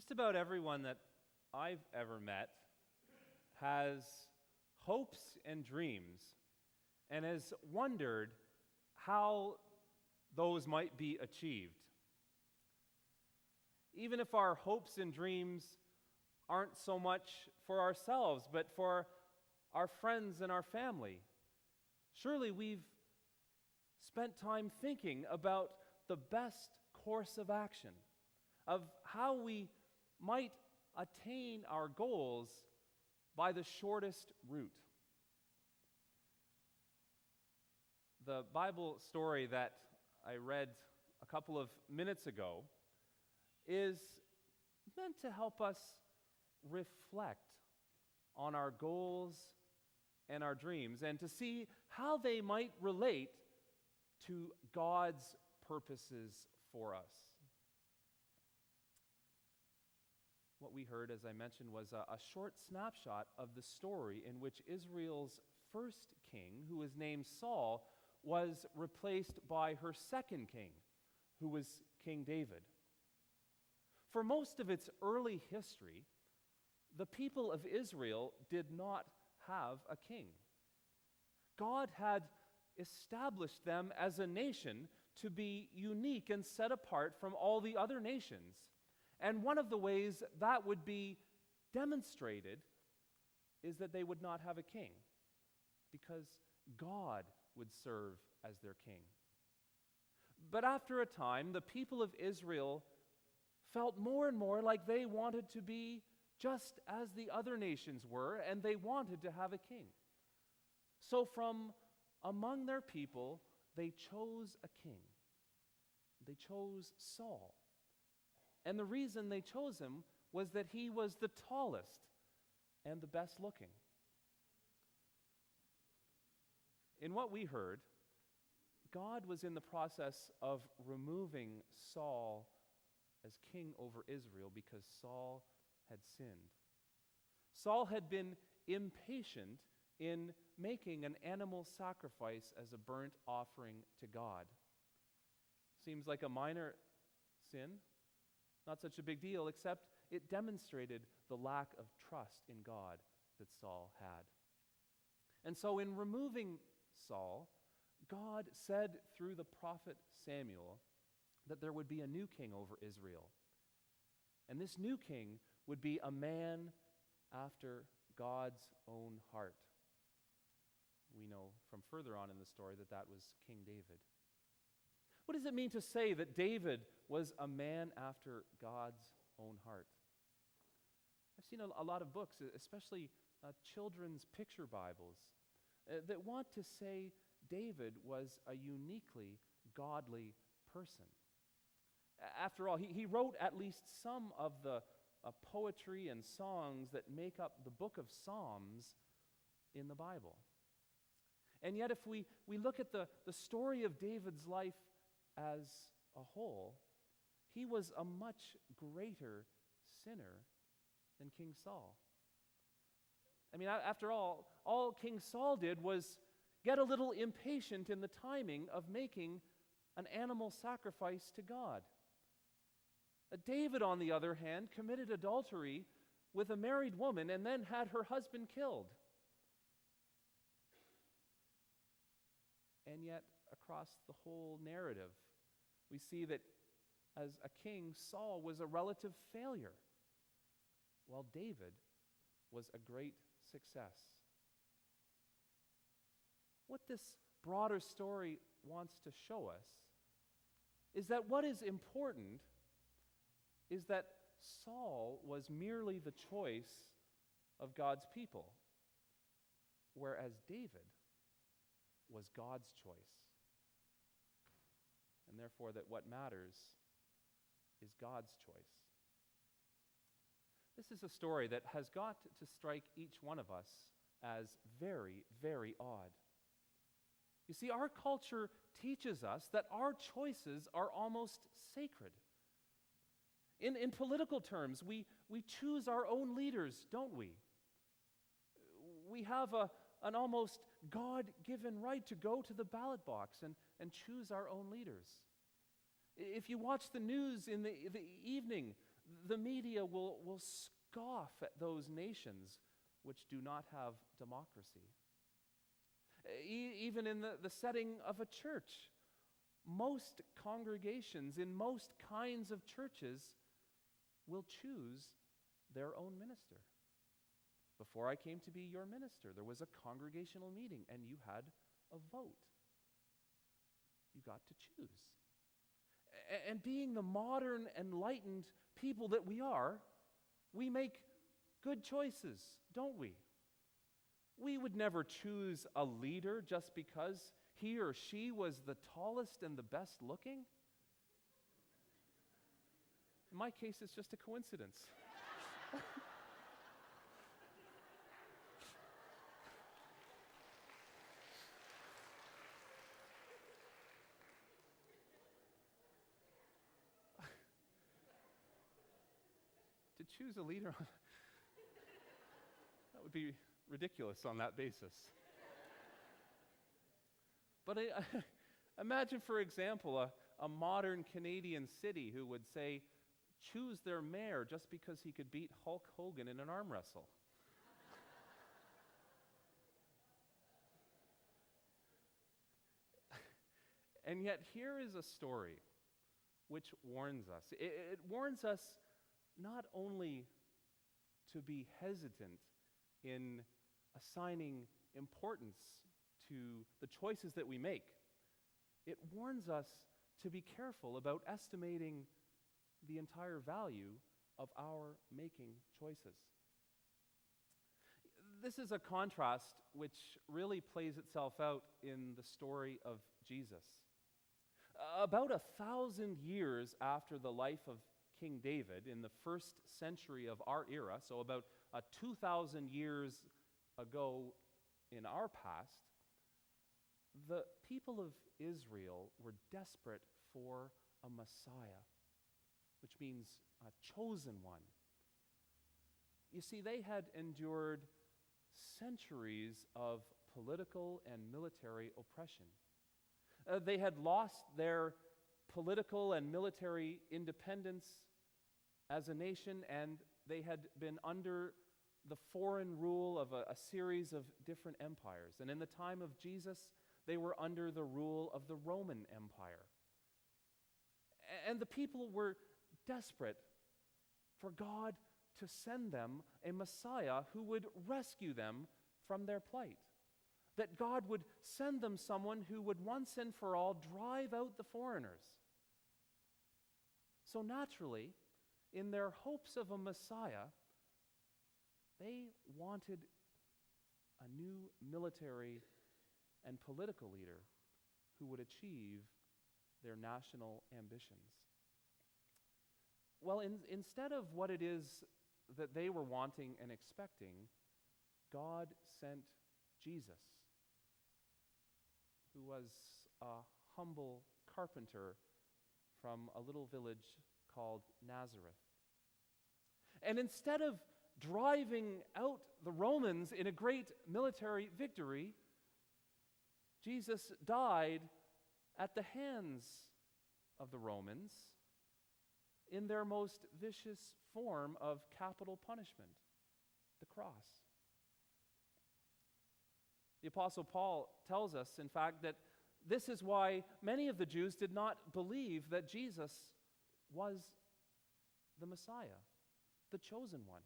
Just about everyone that I've ever met has hopes and dreams and has wondered how those might be achieved. Even if our hopes and dreams aren't so much for ourselves, but for our friends and our family, surely we've spent time thinking about the best course of action, of how we might attain our goals by the shortest route. The Bible story that I read a couple of minutes ago is meant to help us reflect on our goals and our dreams and to see how they might relate to God's purposes for us. What we heard, as I mentioned, was a short snapshot of the story in which Israel's first king, who was named Saul, was replaced by her second king, who was King David. For most of its early history, the people of Israel did not have a king. God had established them as a nation to be unique and set apart from all the other nations. And one of the ways that would be demonstrated is that they would not have a king, because God would serve as their king. But after a time, the people of Israel felt more and more like they wanted to be just as the other nations were, and they wanted to have a king. So from among their people, they chose a king. They chose Saul. And the reason they chose him was that he was the tallest and the best looking. In what we heard, God was in the process of removing Saul as king over Israel because Saul had sinned. Saul had been impatient in making an animal sacrifice as a burnt offering to God. Seems like a minor sin. Not such a big deal, except it demonstrated the lack of trust in God that Saul had. And so in removing Saul, God said through the prophet Samuel that there would be a new king over Israel. And this new king would be a man after God's own heart. We know from further on in the story that that was King David. What does it mean to say that David was a man after God's own heart? I've seen a lot of books, especially children's picture Bibles, that want to say David was a uniquely godly person. After all, he wrote at least some of the poetry and songs that make up the book of Psalms in the Bible. And yet if we look at the story of David's life as a whole, he was a much greater sinner than King Saul. I mean, after all King Saul did was get a little impatient in the timing of making an animal sacrifice to God. David, on the other hand, committed adultery with a married woman and then had her husband killed. And yet, across the whole narrative, we see that as a king, Saul was a relative failure, while David was a great success. What this broader story wants to show us is that what is important is that Saul was merely the choice of God's people, whereas David was God's choice. And therefore that what matters is God's choice. This is a story that has got to strike each one of us as very, very odd. You see, our culture teaches us that our choices are almost sacred. In political terms, we choose our own leaders, don't we? We have an almost God-given right to go to the ballot box and choose our own leaders. If you watch the news in the evening, The media will scoff at those nations which do not have democracy. Even in the setting of a church, most congregations in most kinds of churches will choose their own minister. Before I came to be your minister, there was a congregational meeting and you had a vote. You got to choose. And being the modern, enlightened people that we are, we make good choices, don't we? We would never choose a leader just because he or she was the tallest and the best looking. In my case, it's just a coincidence. To choose a leader, that would be ridiculous on that basis. But imagine, for example, a modern Canadian city who would say, choose their mayor just because he could beat Hulk Hogan in an arm wrestle. And yet here is a story which warns us. It warns us not only to be hesitant in assigning importance to the choices that we make, it warns us to be careful about estimating the entire value of our making choices. This is a contrast which really plays itself out in the story of Jesus. About 1,000 years after the life of King David, in the 1st century of our era, so about 2,000 years ago in our past, the people of Israel were desperate for a Messiah, which means a chosen one. You see, they had endured centuries of political and military oppression. They had lost their political and military independence as a nation, and they had been under the foreign rule of a series of different empires. And in the time of Jesus, they were under the rule of the Roman Empire. And the people were desperate for God to send them a Messiah who would rescue them from their plight. That God would send them someone who would once and for all drive out the foreigners. So naturally, in their hopes of a Messiah, they wanted a new military and political leader who would achieve their national ambitions. Well, instead of what it is that they were wanting and expecting, God sent Jesus, who was a humble carpenter from a little village called Nazareth. And instead of driving out the Romans in a great military victory, Jesus died at the hands of the Romans in their most vicious form of capital punishment, the cross. The Apostle Paul tells us, in fact, that this is why many of the Jews did not believe that Jesus was the Messiah, the chosen one.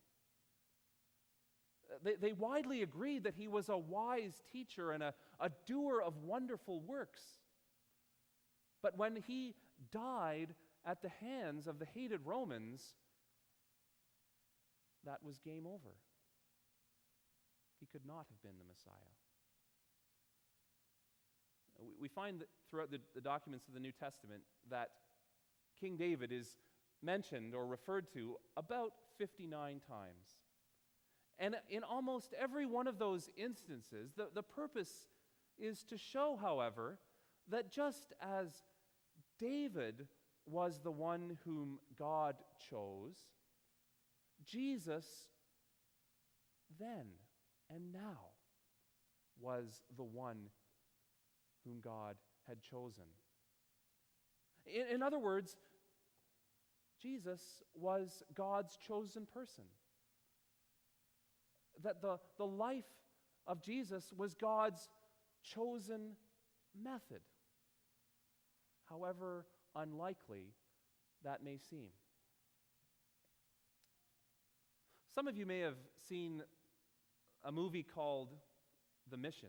They widely agreed that he was a wise teacher and a doer of wonderful works. But when he died at the hands of the hated Romans, that was game over. He could not have been the Messiah. We find that throughout the documents of the New Testament that King David is mentioned or referred to about 59 times. And in almost every one of those instances, the purpose is to show, however, that just as David was the one whom God chose, Jesus then and now was the one whom God had chosen. In other words, Jesus was God's chosen person. That the life of Jesus was God's chosen method, however unlikely that may seem. Some of you may have seen a movie called The Mission.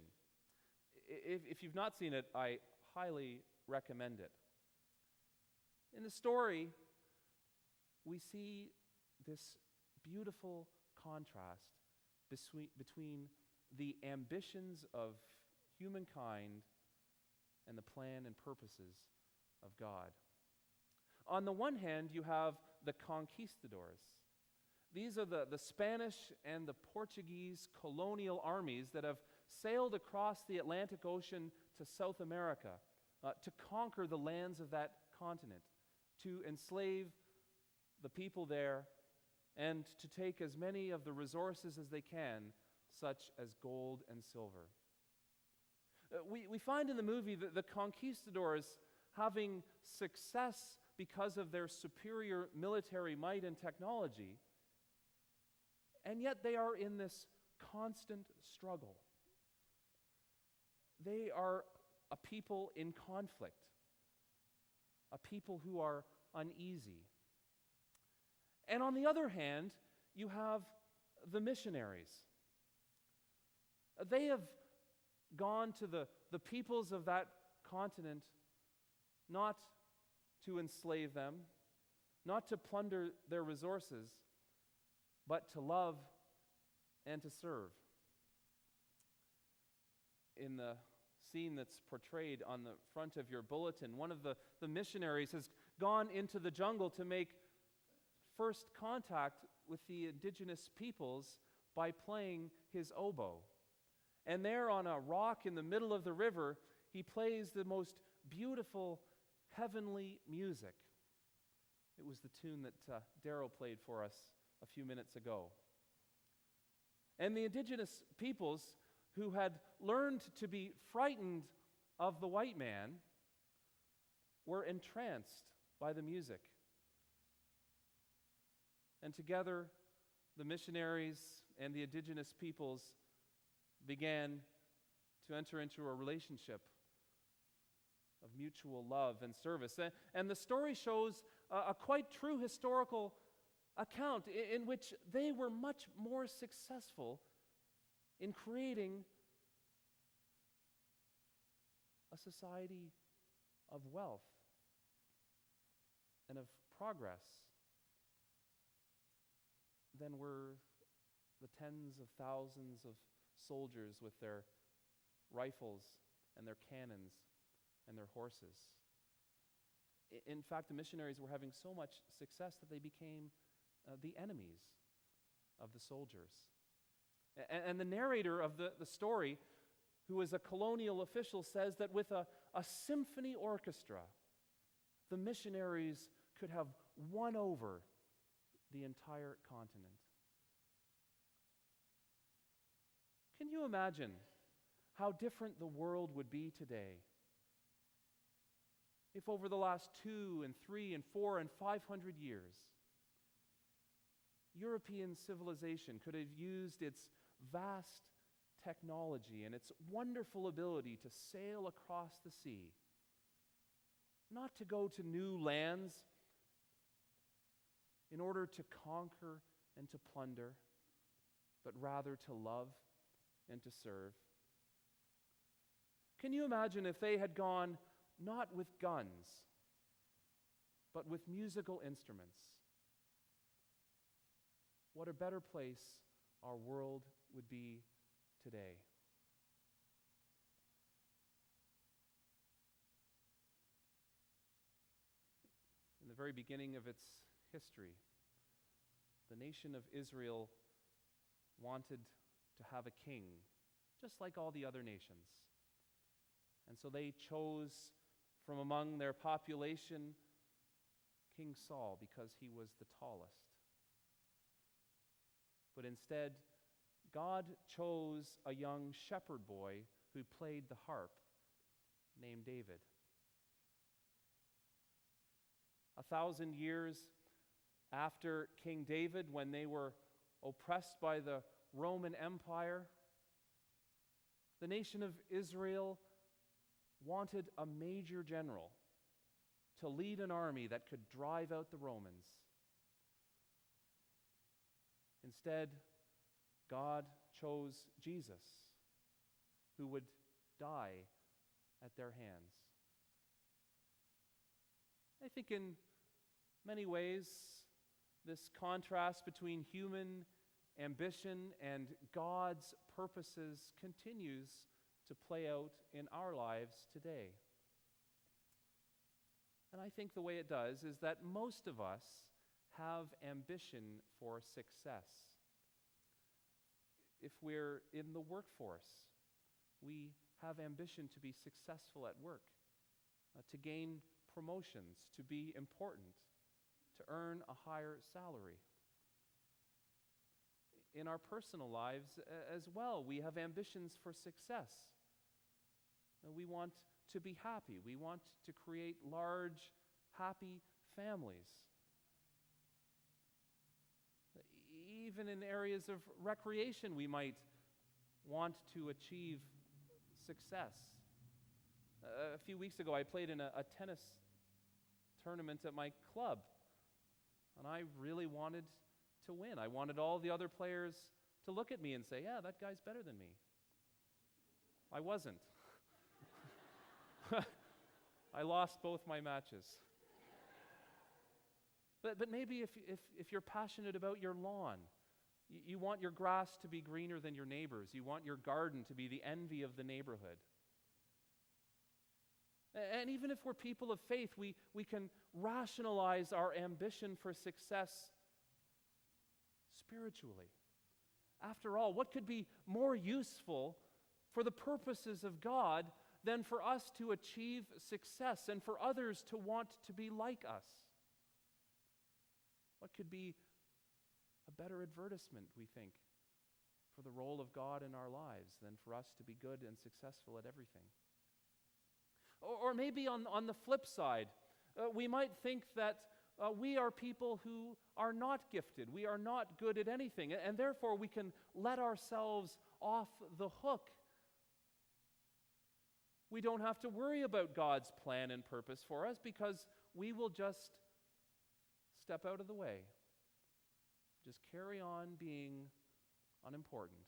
If you've not seen it, I highly recommend it. In the story, we see this beautiful contrast between the ambitions of humankind and the plan and purposes of God. On the one hand, you have the conquistadors. These are the Spanish and the Portuguese colonial armies that have sailed across the Atlantic Ocean to South America to conquer the lands of that continent, to enslave the people there, and to take as many of the resources as they can, such as gold and silver. We find in the movie that the conquistadors having success because of their superior military might and technology, and yet they are in this constant struggle. They are a people in conflict, a people who are uneasy. And on the other hand, you have the missionaries. They have gone to the peoples of that continent not to enslave them, not to plunder their resources, but to love and to serve. In the scene that's portrayed on the front of your bulletin, one of the missionaries has gone into the jungle to make first contact with the indigenous peoples by playing his oboe. And there on a rock in the middle of the river, he plays the most beautiful heavenly music. It was the tune that Darrell played for us a few minutes ago. And the indigenous peoples who had learned to be frightened of the white man were entranced by the music. And together, the missionaries and the indigenous peoples began to enter into a relationship of mutual love and service. And the story shows a quite true historical account in which they were much more successful in creating a society of wealth and of progress than were the tens of thousands of soldiers with their rifles and their cannons and their horses. In fact, the missionaries were having so much success that they became the enemies of the soldiers. And the narrator of the story, who was a colonial official, says that with a symphony orchestra, the missionaries could have won over the entire continent. Can you imagine how different the world would be today if over the last 2 and 3 and 4 and 500 years, European civilization could have used its vast technology and its wonderful ability to sail across the sea, not to go to new lands in order to conquer and to plunder, but rather to love and to serve? Can you imagine if they had gone not with guns, but with musical instruments? What a better place our world would be today. In the very beginning of its history, the nation of Israel wanted to have a king, just like all the other nations. And so they chose from among their population King Saul because he was the tallest. But instead, God chose a young shepherd boy who played the harp, named David. 1,000 years After King David, when they were oppressed by the Roman Empire, the nation of Israel wanted a major general to lead an army that could drive out the Romans. Instead, God chose Jesus, who would die at their hands. I think in many ways, this contrast between human ambition and God's purposes continues to play out in our lives today. And I think the way it does is that most of us have ambition for success. If we're in the workforce, we have ambition to be successful at work, to gain promotions, to be important, to earn a higher salary. In our personal lives as well, we have ambitions for success. We want to be happy. We want to create large, happy families. Even in areas of recreation, we might want to achieve success. A few weeks ago, I played in a tennis tournament at my club, and I really wanted to win. I wanted all the other players to look at me and say, yeah, that guy's better than me. I wasn't. I lost both my matches. But maybe if you're passionate about your lawn, you want your grass to be greener than your neighbor's. You want your garden to be the envy of the neighborhood. And even if we're people of faith, we can rationalize our ambition for success spiritually. After all, what could be more useful for the purposes of God than for us to achieve success and for others to want to be like us? What could be a better advertisement, we think, for the role of God in our lives than for us to be good and successful at everything? Or maybe on the flip side, we might think that we are people who are not gifted, we are not good at anything, and therefore we can let ourselves off the hook. We don't have to worry about God's plan and purpose for us because we will just step out of the way. Just carry on being unimportant,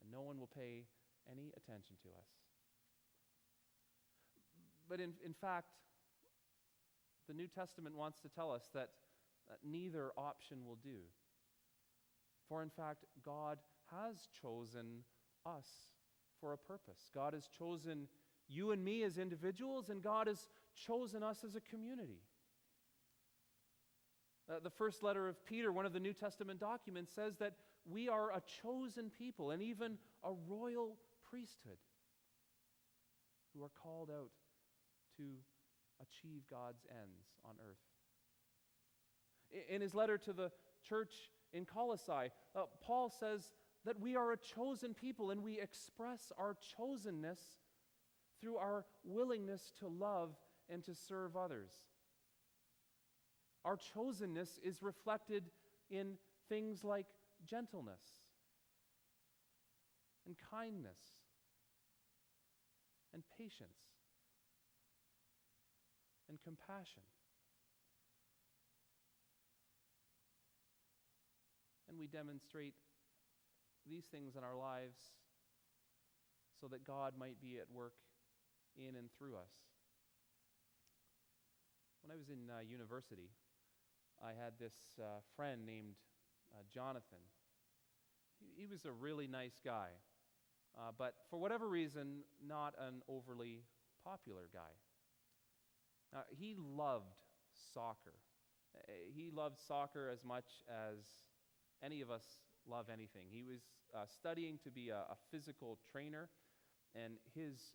and no one will pay any attention to us. But in fact, the New Testament wants to tell us that neither option will do. For in fact, God has chosen us for a purpose. God has chosen you and me as individuals, and God has chosen us as a community. The first letter of Peter, one of the New Testament documents, says that we are a chosen people and even a royal priesthood who are called out to achieve God's ends on earth. In his letter to the church in Colossae, Paul says that we are a chosen people and we express our chosenness through our willingness to love and to serve others. Our chosenness is reflected in things like gentleness and kindness and patience and compassion. And we demonstrate these things in our lives so that God might be at work in and through us. When I was in university, I had this friend named Jonathan. He was a really nice guy, but for whatever reason, not an overly popular guy. He loved soccer. He loved soccer as much as any of us love anything. He was studying to be a physical trainer, and his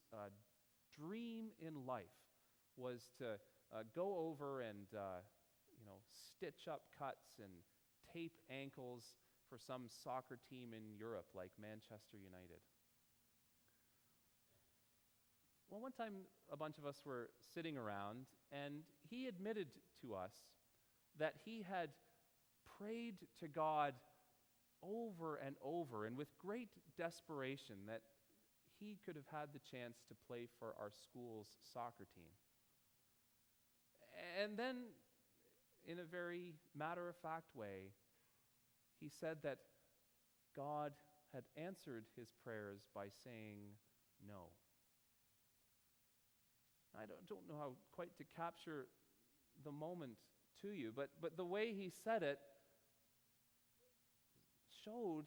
dream in life was to go over and stitch up cuts and tape ankles for some soccer team in Europe like Manchester United. Well, one time a bunch of us were sitting around, and he admitted to us that he had prayed to God over and over and with great desperation that he could have had the chance to play for our school's soccer team. And then, in a very matter-of-fact way, he said that God had answered his prayers by saying no. I don't know how quite to capture the moment to you, but the way he said it showed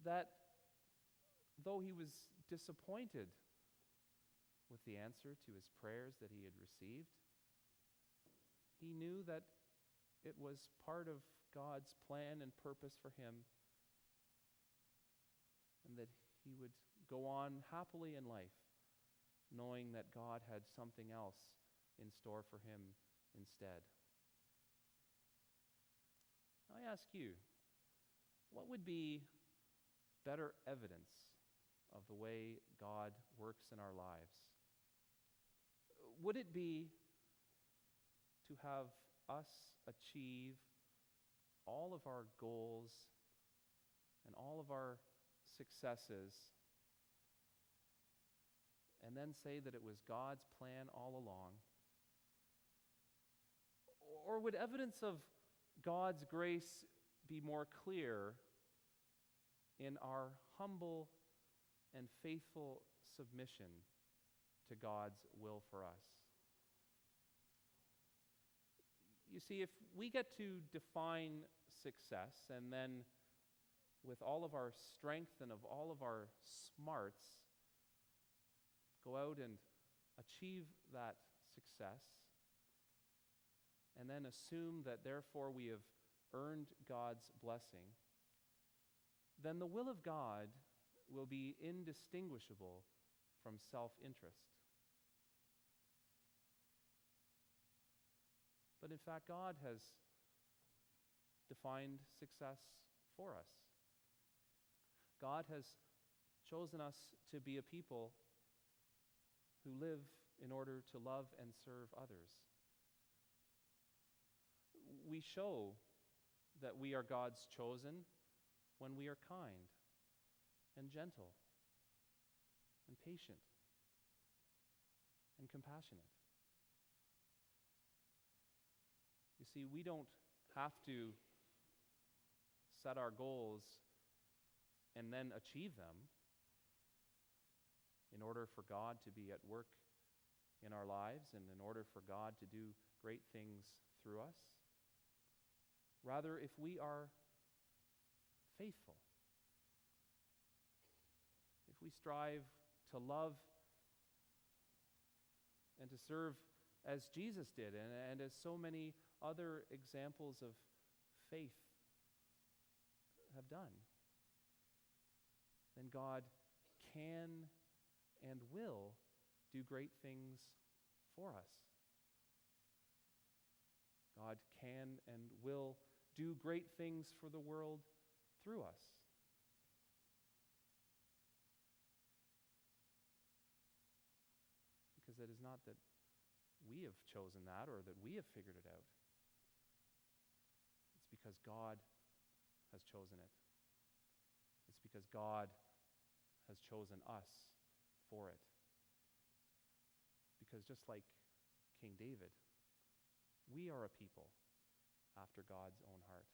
that though he was disappointed with the answer to his prayers that he had received, he knew that it was part of God's plan and purpose for him, and that he would go on happily in life, knowing that God had something else in store for him instead. Now I ask you, what would be better evidence of the way God works in our lives? Would it be to have us achieve all of our goals and all of our successes and then say that it was God's plan all along? Or would evidence of God's grace be more clear in our humble and faithful submission to God's will for us? You see, if we get to define success and then with all of our strength and of all of our smarts go out and achieve that success, and then assume that therefore we have earned God's blessing, then the will of God will be indistinguishable from self-interest. But in fact, God has defined success for us. God has chosen us to be a people who live in order to love and serve others. We show that we are God's chosen when we are kind and gentle and patient and compassionate. You see, we don't have to set our goals and then achieve them in order for God to be at work in our lives and in order for God to do great things through us. Rather, if we are faithful, if we strive to love and to serve as Jesus did, and as so many other examples of faith have done, then God can and will do great things for us. God can and will do great things for the world through us. Because it is not that we have chosen that or that we have figured it out. It's because God has chosen it. It's because God has chosen us for it. Because just like King David, we are a people after God's own heart.